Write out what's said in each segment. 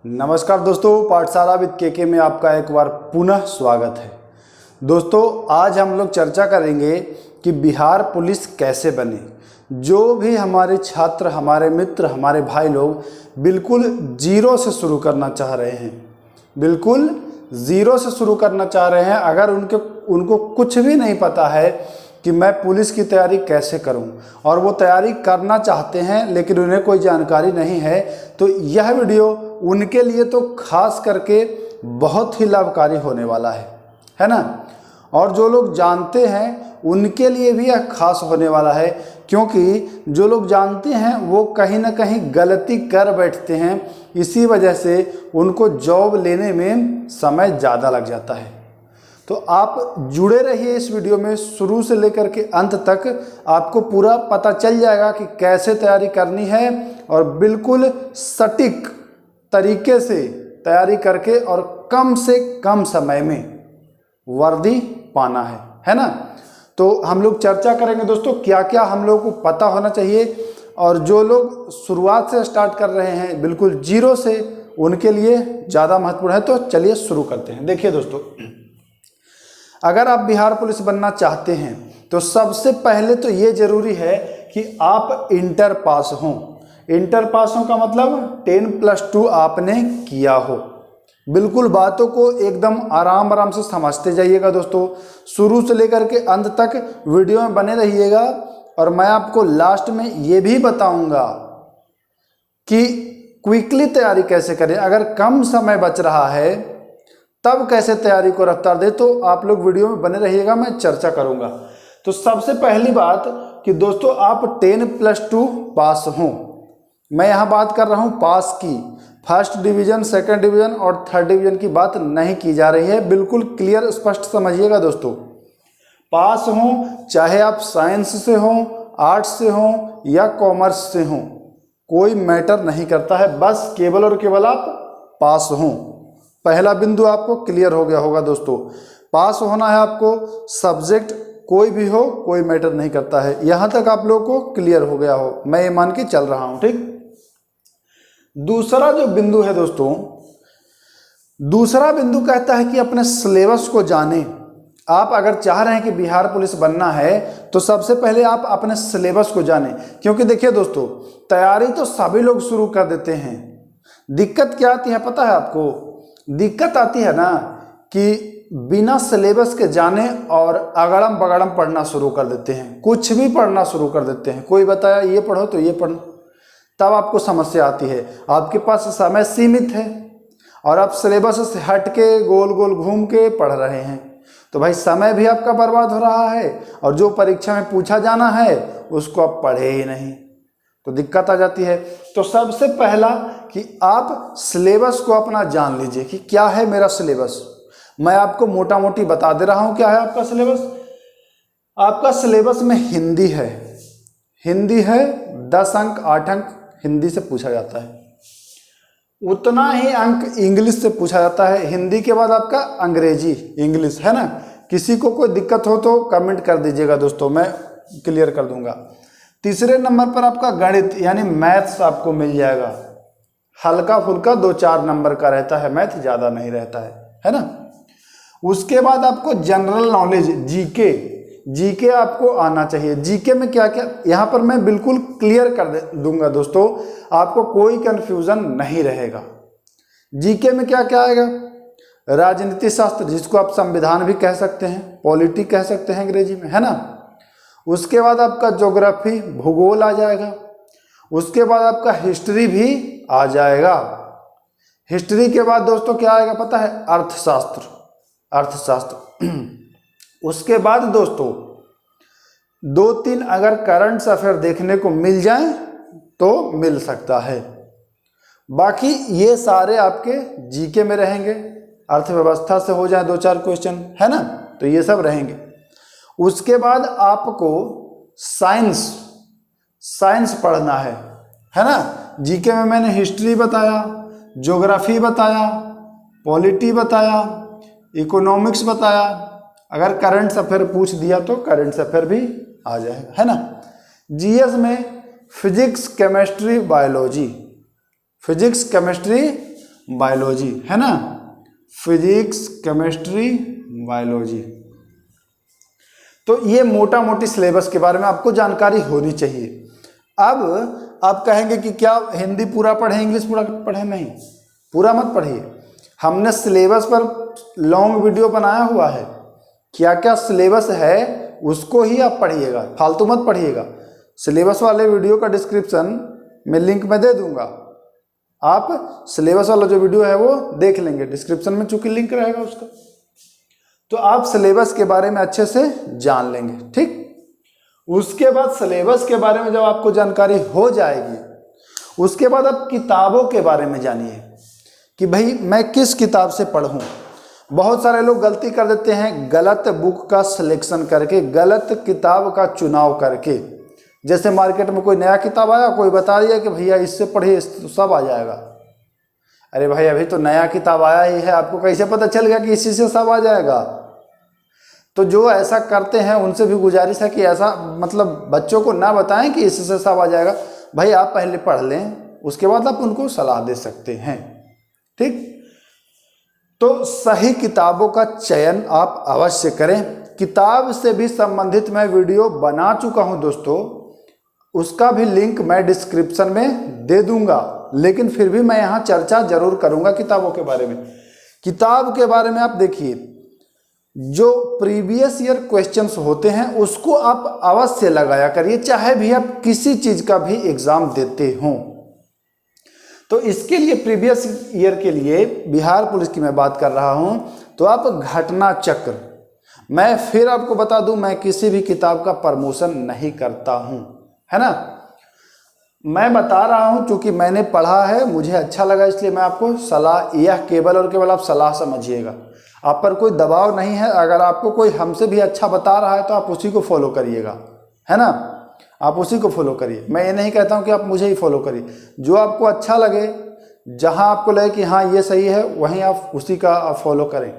नमस्कार दोस्तों, पाठशाला विद के में आपका एक बार पुनः स्वागत है। दोस्तों, आज हम लोग चर्चा करेंगे कि बिहार पुलिस कैसे बने। जो भी हमारे छात्र, हमारे मित्र, हमारे भाई लोग बिल्कुल जीरो से शुरू करना चाह रहे हैं, बिल्कुल ज़ीरो से शुरू करना चाह रहे हैं, अगर उनको कुछ भी नहीं पता है कि मैं पुलिस की तैयारी कैसे करूं, और वो तैयारी करना चाहते हैं लेकिन उन्हें कोई जानकारी नहीं है, तो यह वीडियो उनके लिए तो खास करके बहुत ही लाभकारी होने वाला है ना। और जो लोग जानते हैं उनके लिए भी यह खास होने वाला है, क्योंकि जो लोग जानते हैं वो कहीं ना कहीं गलती कर बैठते हैं, इसी वजह से उनको जॉब लेने में समय ज़्यादा लग जाता है। तो आप जुड़े रहिए इस वीडियो में, शुरू से लेकर के अंत तक आपको पूरा पता चल जाएगा कि कैसे तैयारी करनी है, और बिल्कुल सटीक तरीके से तैयारी करके और कम से कम समय में वर्दी पाना है ना। तो हम लोग चर्चा करेंगे दोस्तों क्या क्या हम लोगों को पता होना चाहिए, और जो लोग शुरुआत से स्टार्ट कर रहे हैं बिल्कुल जीरो से, उनके लिए ज़्यादा महत्वपूर्ण है। तो चलिए शुरू करते हैं। देखिए दोस्तों, अगर आप बिहार पुलिस बनना चाहते हैं तो सबसे पहले तो ये जरूरी है कि आप इंटर पास हों। इंटर पास हों का मतलब 10+2 आपने किया हो। बिल्कुल बातों को एकदम आराम आराम से समझते जाइएगा दोस्तों, शुरू से लेकर के अंत तक वीडियो में बने रहिएगा। और मैं आपको लास्ट में ये भी बताऊंगा कि क्विकली तैयारी कैसे करें, अगर कम समय बच रहा है तब कैसे तैयारी को रफ्तार दे। तो आप लोग वीडियो में बने रहिएगा, मैं चर्चा करूंगा। तो सबसे पहली बात कि दोस्तों आप 10+2 पास हों। मैं यहाँ बात कर रहा हूँ पास की, फर्स्ट डिवीज़न, सेकंड डिवीज़न और थर्ड डिवीज़न की बात नहीं की जा रही है। बिल्कुल क्लियर स्पष्ट समझिएगा दोस्तों, पास हों चाहे आप साइंस से हों, आर्ट्स से हों या कॉमर्स से हों, कोई मैटर नहीं करता है, बस केवल और केवल आप पास हों। पहला बिंदु आपको क्लियर हो गया होगा दोस्तों, पास होना है आपको। सब्जेक्ट कोई भी हो, कोई मैटर नहीं करता है। यहां तक आप लोगों को क्लियर हो गया हो, मैं ये मान के चल रहा हूं, ठीक। दूसरा जो बिंदु है दोस्तों, दूसरा बिंदु कहता है कि अपने सिलेबस को जानें। आप अगर चाह रहे हैं कि बिहार पुलिस बनना है तो सबसे पहले आप अपने सिलेबस को जानें। क्योंकि देखिए दोस्तों, तैयारी तो सभी लोग शुरू कर देते हैं, दिक्कत क्या आती है पता है आपको? दिक्कत आती है ना कि बिना सिलेबस के जाने और अगड़म बगड़म पढ़ना शुरू कर देते हैं, कुछ भी पढ़ना शुरू कर देते हैं। कोई बताया ये पढ़ो तो ये पढ़ो, तब आपको समस्या आती है। आपके पास समय सीमित है और आप सिलेबस से हट के गोल गोल घूम के पढ़ रहे हैं, तो भाई समय भी आपका बर्बाद हो रहा है, और जो परीक्षा में पूछा जाना है उसको आप पढ़े ही नहीं, तो दिक्कत आ जाती है। तो सबसे पहला कि आप सिलेबस को अपना जान लीजिए कि क्या है मेरा सिलेबस। मैं आपको मोटा मोटी बता दे रहा हूं क्या है आपका सिलेबस। आपका सिलेबस में हिंदी है, हिंदी है 10 अंक, 8 अंक हिंदी से पूछा जाता है, उतना ही अंक इंग्लिश से पूछा जाता है। हिंदी के बाद आपका अंग्रेजी, इंग्लिश, है ना। किसी को कोई दिक्कत हो तो कमेंट कर दीजिएगा दोस्तों, मैं क्लियर कर दूंगा। तीसरे नंबर पर आपका गणित यानी मैथ्स आपको मिल जाएगा, हल्का फुल्का 2-4 नंबर का रहता है, मैथ ज़्यादा नहीं रहता है ना। उसके बाद आपको जनरल नॉलेज, जीके आपको आना चाहिए। जीके में क्या क्या, यहाँ पर मैं बिल्कुल क्लियर कर दूंगा दोस्तों, आपको कोई कंफ्यूजन नहीं रहेगा। जीके में क्या क्या आएगा? राजनीति शास्त्र, जिसको आप संविधान भी कह सकते हैं, पॉलिटी कह सकते हैं अंग्रेजी में, है ना। उसके बाद आपका ज्योग्राफी, भूगोल आ जाएगा। उसके बाद आपका हिस्ट्री भी आ जाएगा। हिस्ट्री के बाद दोस्तों क्या आएगा पता है? अर्थशास्त्र, अर्थशास्त्र। उसके बाद दोस्तों 2-3 अगर करंट अफेयर देखने को मिल जाए तो मिल सकता है, बाकी ये सारे आपके जीके में रहेंगे। अर्थव्यवस्था से हो जाए 2-4 क्वेश्चन, है ना, तो ये सब रहेंगे। उसके बाद आपको साइंस पढ़ना है ना। जीके में मैंने हिस्ट्री बताया, ज्योग्राफी बताया, पॉलिटी बताया, इकोनॉमिक्स बताया। अगर करंट अफेयर पूछ दिया तो करंट अफेयर भी आ जाएगा, है ना। जीएस में physics, chemistry, biology, physics, chemistry, biology, है ना, फिजिक्स, केमिस्ट्री, बायोलॉजी। तो ये मोटा मोटी सिलेबस के बारे में आपको जानकारी होनी चाहिए। अब आप कहेंगे कि क्या हिंदी पूरा पढ़े, इंग्लिश पूरा पढ़े? नहीं, पूरा मत पढ़िए। हमने सिलेबस पर लॉन्ग वीडियो बनाया हुआ है, क्या क्या सिलेबस है उसको ही आप पढ़िएगा, फालतू मत पढ़िएगा। सिलेबस वाले वीडियो का डिस्क्रिप्शन में लिंक मैं दे दूंगा, आप सिलेबस वाला जो वीडियो है वो देख लेंगे, डिस्क्रिप्शन में चूंकि लिंक रहेगा उसका, तो आप सिलेबस के बारे में अच्छे से जान लेंगे। ठीक, उसके बाद सिलेबस के बारे में जब आपको जानकारी हो जाएगी, उसके बाद आप किताबों के बारे में जानिए कि भाई मैं किस किताब से पढ़ूं। बहुत सारे लोग गलती कर देते हैं, गलत बुक का सिलेक्शन करके, गलत किताब का चुनाव करके। जैसे मार्केट में कोई नया किताब आया, कोई बता दिया कि भैया इससे पढ़िए तो सब आ जाएगा। अरे भाई अभी तो नया किताब आया ही है, आपको कैसे पता चल गया कि इसी से सब आ जाएगा? तो जो ऐसा करते हैं उनसे भी गुजारिश है कि ऐसा मतलब बच्चों को ना बताएं कि इससे सब आ जाएगा। भाई आप पहले पढ़ लें, उसके बाद आप उनको सलाह दे सकते हैं। ठीक, तो सही किताबों का चयन आप अवश्य करें। किताब से भी संबंधित मैं वीडियो बना चुका हूं दोस्तों, उसका भी लिंक मैं डिस्क्रिप्शन में दे दूंगा, लेकिन फिर भी मैं यहाँ चर्चा जरूर करूंगा किताबों के बारे में। किताब के बारे में आप देखिए, जो प्रीवियस ईयर क्वेश्चंस होते हैं उसको आप अवश्य लगाया करिए, चाहे भी आप किसी चीज का भी एग्जाम देते हों। तो इसके लिए प्रीवियस ईयर के लिए बिहार पुलिस की मैं बात कर रहा हूं, तो आप घटना चक्र, मैं फिर आपको बता दूं, मैं किसी भी किताब का प्रमोशन नहीं करता हूं, है ना। मैं बता रहा हूं क्योंकि मैंने पढ़ा है, मुझे अच्छा लगा, इसलिए मैं आपको सलाह, यह केवल और केवल आप सलाह समझिएगा, आप पर कोई दबाव नहीं है। अगर आपको कोई हमसे भी अच्छा बता रहा है तो आप उसी को फॉलो करिएगा, है ना, आप उसी को फॉलो करिए। मैं ये नहीं कहता हूं कि आप मुझे ही फॉलो करिए, जो आपको अच्छा लगे, जहां आपको लगे कि हाँ ये सही है, वहीं आप उसी का फॉलो करें।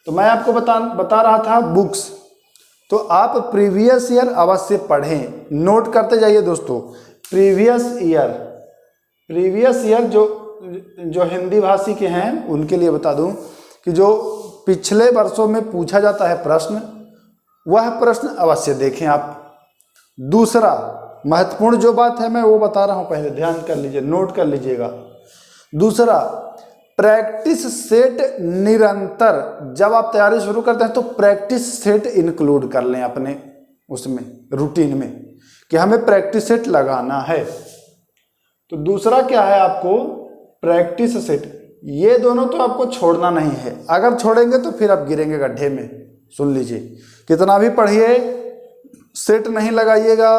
तो मैं आपको बता रहा था बुक्स, तो आप प्रीवियस ईयर अवश्य पढ़ें, नोट करते जाइए दोस्तों। प्रीवियस ईयर जो हिंदी भाषी के हैं उनके लिए बता दूं कि जो पिछले वर्षों में पूछा जाता है प्रश्न, वह प्रश्न अवश्य देखें आप। दूसरा महत्वपूर्ण जो बात है मैं वो बता रहा हूं, पहले ध्यान कर लीजिए, नोट कर लीजिएगा। दूसरा, प्रैक्टिस सेट निरंतर, जब आप तैयारी शुरू करते हैं तो प्रैक्टिस सेट इंक्लूड कर लें अपने उसमें रूटीन में, कि हमें प्रैक्टिस सेट लगाना है। तो दूसरा क्या है, आपको प्रैक्टिस सेट, ये दोनों तो आपको छोड़ना नहीं है। अगर छोड़ेंगे तो फिर आप गिरेंगे गड्ढे में। सुन लीजिए, कितना भी पढ़िए, सेट नहीं लगाइएगा,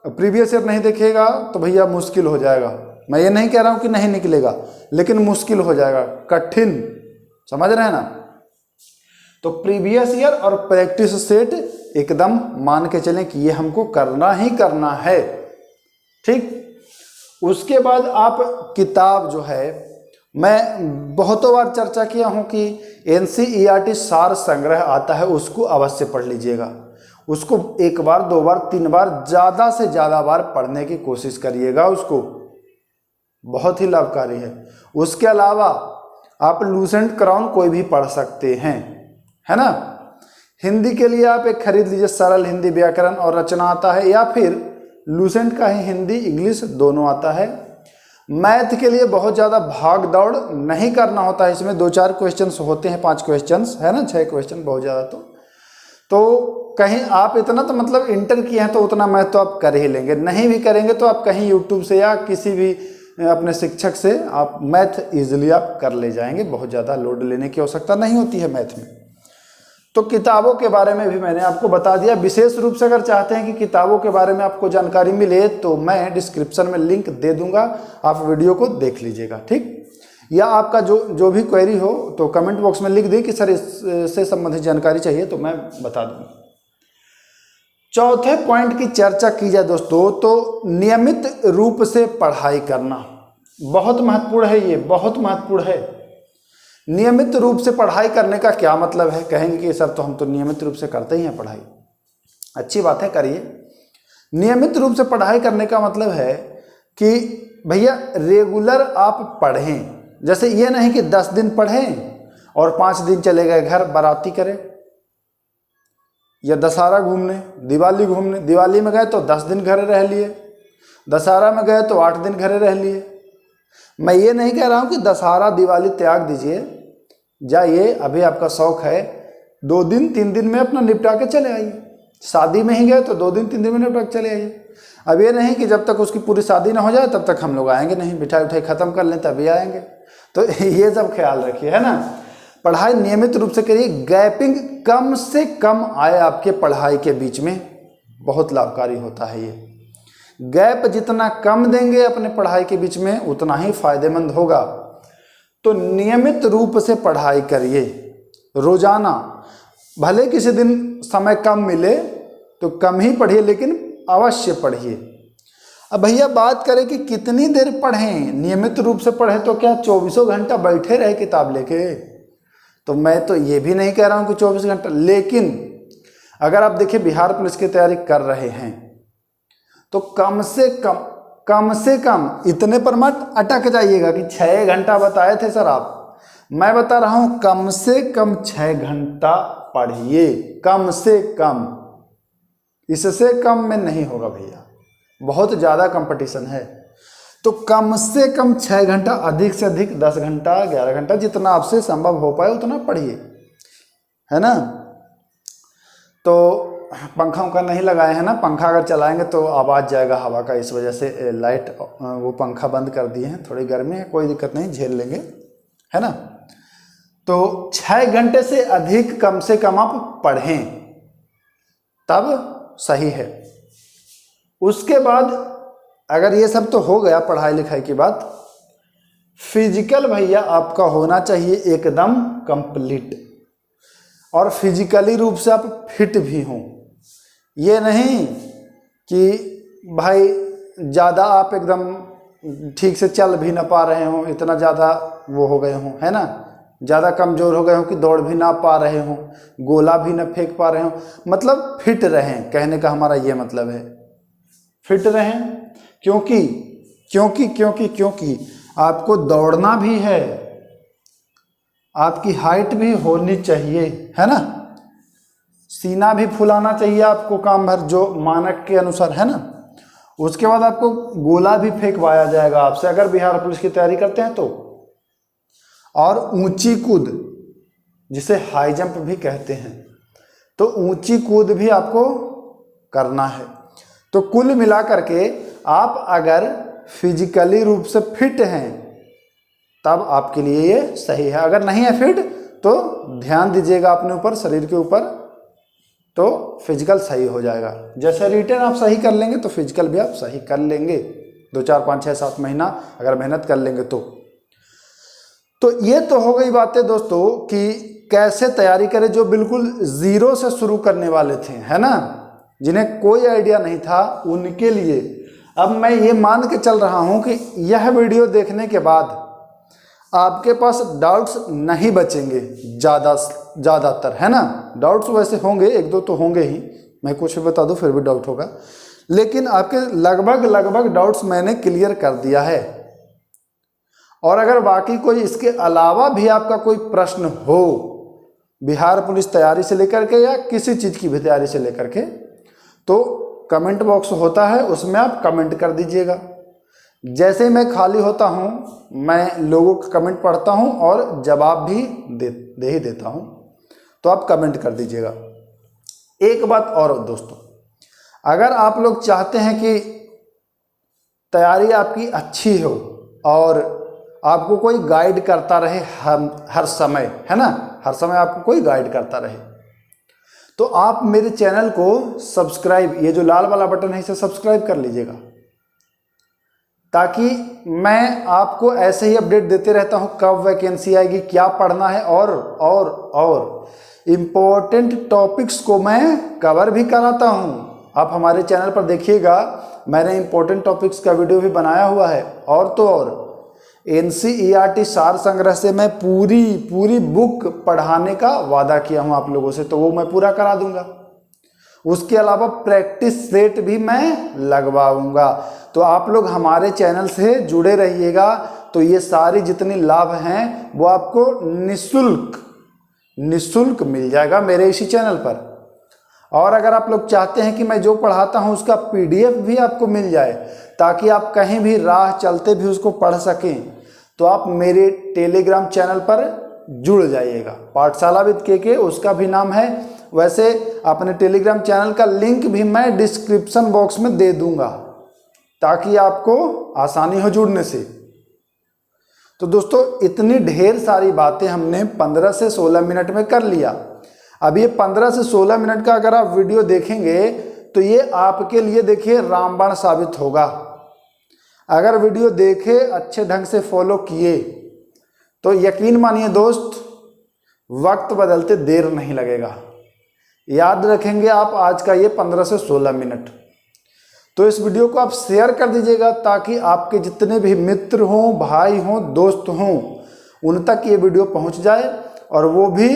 प्रीवियस ईयर नहीं देखिएगा तो भैया मुश्किल हो जाएगा। मैं ये नहीं कह रहा हूं कि नहीं निकलेगा, लेकिन मुश्किल हो जाएगा, कठिन, समझ रहे हैं ना। तो प्रीवियस ईयर और प्रैक्टिस सेट एकदम मान के चलें कि ये हमको करना ही करना है। ठीक, उसके बाद आप किताब जो है, मैं बहुतों बार चर्चा किया हूं कि NCERT सार संग्रह आता है, उसको अवश्य पढ़ लीजिएगा। उसको एक बार, दो बार, तीन बार, ज़्यादा से ज़्यादा बार पढ़ने की कोशिश करिएगा, उसको बहुत ही लाभकारी है। उसके अलावा आप लूसेंट क्राउन कोई भी पढ़ सकते हैं, है ना। हिंदी के लिए आप एक खरीद लीजिए, सरल हिंदी व्याकरण और रचना आता है, या फिर लूसेंट का ही हिंदी इंग्लिश दोनों आता है। मैथ के लिए बहुत ज़्यादा भाग दौड़ नहीं करना होता है, इसमें 2-4 क्वेश्चंस होते हैं, 5 क्वेश्चंस, है ना, 6 क्वेश्चन बहुत ज़्यादा। तो कहीं आप इतना तो मतलब इंटर किए हैं तो उतना मैथ तो आप कर ही लेंगे, नहीं भी करेंगे तो आप कहीं यूट्यूब से या किसी भी अपने शिक्षक से आप मैथ इजीली आप कर ले जाएंगे, बहुत ज़्यादा लोड लेने की आवश्यकता नहीं होती है मैथ में। तो किताबों के बारे में भी मैंने आपको बता दिया। विशेष रूप से अगर चाहते हैं कि किताबों के बारे में आपको जानकारी मिले तो मैं डिस्क्रिप्शन में लिंक दे दूंगा, आप वीडियो को देख लीजिएगा। ठीक, या आपका जो भी क्वेरी हो तो कमेंट बॉक्स में लिख दें कि सर इससे संबंधित जानकारी चाहिए, तो मैं बता दूंगा। चौथे पॉइंट की चर्चा की जाए दोस्तों, तो नियमित रूप से पढ़ाई करना बहुत महत्वपूर्ण है। ये बहुत महत्वपूर्ण है। नियमित रूप से पढ़ाई करने का क्या मतलब है? कहेंगे कि सर तो हम तो नियमित रूप से करते ही हैं पढ़ाई। अच्छी बात है, करिए। नियमित रूप से पढ़ाई करने का मतलब है कि भैया रेगुलर आप पढ़ें, जैसे ये नहीं कि 10 दिन पढ़ें और 5 दिन चले गए घर बाराती करें, या दशहरा घूमने, दिवाली घूमने, दिवाली में गए तो 10 दिन घरे रह लिए, दशहरा में गए तो 8 दिन घरे रह लिए। मैं ये नहीं कह रहा हूँ कि दशहरा दिवाली त्याग दीजिए, जाइए, अभी आपका शौक है 2 दिन 3 दिन में अपना निपटा के चले आइए। शादी में ही गए तो 2 दिन 3 दिन में निपटा के चले आइए। अब ये नहीं कि जब तक उसकी पूरी शादी ना हो जाए तब तक हम लोग आएंगे नहीं, मिठाई उठाई ख़त्म कर लें तभी आएंगे। तो ये सब ख्याल रखिए, है ना। पढ़ाई नियमित रूप से करिए, गैपिंग कम से कम आए आपके पढ़ाई के बीच में, बहुत लाभकारी होता है ये। गैप जितना कम देंगे अपने पढ़ाई के बीच में उतना ही फायदेमंद होगा। तो नियमित रूप से पढ़ाई करिए रोजाना, भले किसी दिन समय कम मिले तो कम ही पढ़िए, लेकिन अवश्य पढ़िए। अब भैया बात करें कि कितनी देर पढ़ें, नियमित रूप से पढ़ें तो क्या 24 घंटा बैठे रहे किताब लेके? तो मैं तो ये भी नहीं कह रहा हूँ कि 24 घंटा, लेकिन अगर आप देखिए बिहार पुलिस की तैयारी कर रहे हैं तो कम से कम इतने पर मत अटक जाइएगा कि 6 घंटा बताए थे सर आप। मैं बता रहा हूं कम से कम 6 घंटा पढ़िए, कम से कम, इससे कम में नहीं होगा भैया, बहुत ज़्यादा कंपटीशन है। तो कम से कम 6 घंटा, अधिक से अधिक 10 घंटा 11 घंटा, जितना आपसे संभव हो पाए उतना पढ़िए, है ना। तो पंखा उंखा नहीं लगाए हैं ना, पंखा अगर चलाएंगे तो आवाज़ जाएगा हवा का, इस वजह से लाइट वो पंखा बंद कर दिए हैं। थोड़ी गर्मी है, कोई दिक्कत नहीं, झेल लेंगे, है ना। तो 6 घंटे से अधिक कम से कम आप पढ़ें, तब सही है। उसके बाद अगर ये सब तो हो गया पढ़ाई लिखाई की बात, फिजिकल भैया आपका होना चाहिए एकदम कंप्लीट, और फिजिकली रूप से आप फिट भी हों। ये नहीं कि भाई ज़्यादा आप एकदम ठीक से चल भी ना पा रहे हों, इतना ज़्यादा वो हो गए हों, है ना, ज़्यादा कमज़ोर हो गए हों कि दौड़ भी ना पा रहे हों, गोला भी ना फेंक पा रहे हों। मतलब फिट रहें, कहने का हमारा ये मतलब है, फिट रहें। क्योंकि आपको दौड़ना भी है, आपकी हाइट भी होनी चाहिए, है ना, सीना भी फुलाना चाहिए आपको काम भर, जो मानक के अनुसार, है ना। उसके बाद आपको गोला भी फेंकवाया जाएगा आपसे अगर बिहार पुलिस की तैयारी करते हैं तो। और ऊंची कूद, जिसे हाई जंप भी कहते हैं, तो ऊंची कूद भी आपको करना है। तो कुल मिलाकर के आप अगर फिजिकली रूप से फिट हैं तब आपके लिए ये सही है। अगर नहीं है फिट तो ध्यान दीजिएगा अपने ऊपर, शरीर के ऊपर, तो फिजिकल सही हो जाएगा। जैसे रिटर्न आप सही कर लेंगे तो फिजिकल भी आप सही कर लेंगे, 2 4 5 6 7 महीना अगर मेहनत कर लेंगे तो ये तो हो गई बातें दोस्तों कि कैसे तैयारी करें जो बिल्कुल ज़ीरो से शुरू करने वाले थे, है ना, जिन्हें कोई आइडिया नहीं था उनके लिए। अब मैं ये मान के चल रहा हूँ कि यह वीडियो देखने के बाद आपके पास डाउट्स नहीं बचेंगे ज़्यादातर, है ना। डाउट्स वैसे होंगे, 1-2 तो होंगे ही, मैं कुछ भी बता दूँ फिर भी डाउट होगा, लेकिन आपके लगभग डाउट्स मैंने क्लियर कर दिया है। और अगर बाकी कोई इसके अलावा भी आपका कोई प्रश्न हो बिहार पुलिस तैयारी से लेकर के या किसी चीज़ की भी तैयारी से लेकर के, तो कमेंट बॉक्स होता है, उसमें आप कमेंट कर दीजिएगा। जैसे मैं खाली होता हूँ मैं लोगों का कमेंट पढ़ता हूँ और जवाब भी दे ही देता हूँ, तो आप कमेंट कर दीजिएगा। एक बात और दोस्तों, अगर आप लोग चाहते हैं कि तैयारी आपकी अच्छी हो और आपको कोई गाइड करता रहे हर समय, है ना, हर समय आपको कोई गाइड करता रहे, तो आप मेरे चैनल को सब्सक्राइब, ये जो लाल वाला बटन है इसे सब्सक्राइब कर लीजिएगा, ताकि मैं आपको ऐसे ही अपडेट देते रहता हूँ कब वैकेंसी आएगी, क्या पढ़ना है, और इम्पोर्टेंट टॉपिक्स को मैं कवर भी कराता हूँ। आप हमारे चैनल पर देखिएगा, मैंने इम्पोर्टेंट टॉपिक्स का वीडियो भी बनाया हुआ है। और तो और NCERT सार संग्रह से मैं पूरी बुक पढ़ाने का वादा किया हूँ आप लोगों से, तो वो मैं पूरा करा दूंगा। उसके अलावा प्रैक्टिस सेट भी मैं लगवाऊंगा। तो आप लोग हमारे चैनल से जुड़े रहिएगा, तो तो ये सारी जितनी लाभ हैं वो आपको निःशुल्क मिल जाएगा मेरे इसी चैनल पर। और अगर आप लोग चाहते हैं कि मैं जो पढ़ाता हूं उसका PDF भी आपको मिल जाए ताकि आप कहीं भी राह चलते भी उसको पढ़ सकें, तो आप मेरे टेलीग्राम चैनल पर जुड़ जाइएगा। पाठशाला विद केके उसका भी नाम है। वैसे अपने टेलीग्राम चैनल का लिंक भी मैं डिस्क्रिप्शन बॉक्स में दे दूंगा ताकि आपको आसानी हो जुड़ने से। तो दोस्तों इतनी ढेर सारी बातें हमने 15 से 16 मिनट में कर लिया। अब ये 15 से 16 मिनट का अगर आप वीडियो देखेंगे तो ये आपके लिए देखिए रामबाण साबित होगा। अगर वीडियो देखे अच्छे ढंग से फॉलो किए तो यकीन मानिए दोस्त, वक्त बदलते देर नहीं लगेगा। याद रखेंगे आप आज का ये 15 से 16 मिनट। तो इस वीडियो को आप शेयर कर दीजिएगा ताकि आपके जितने भी मित्र हों, भाई हों, दोस्त हों, उन तक ये वीडियो पहुंच जाए और वो भी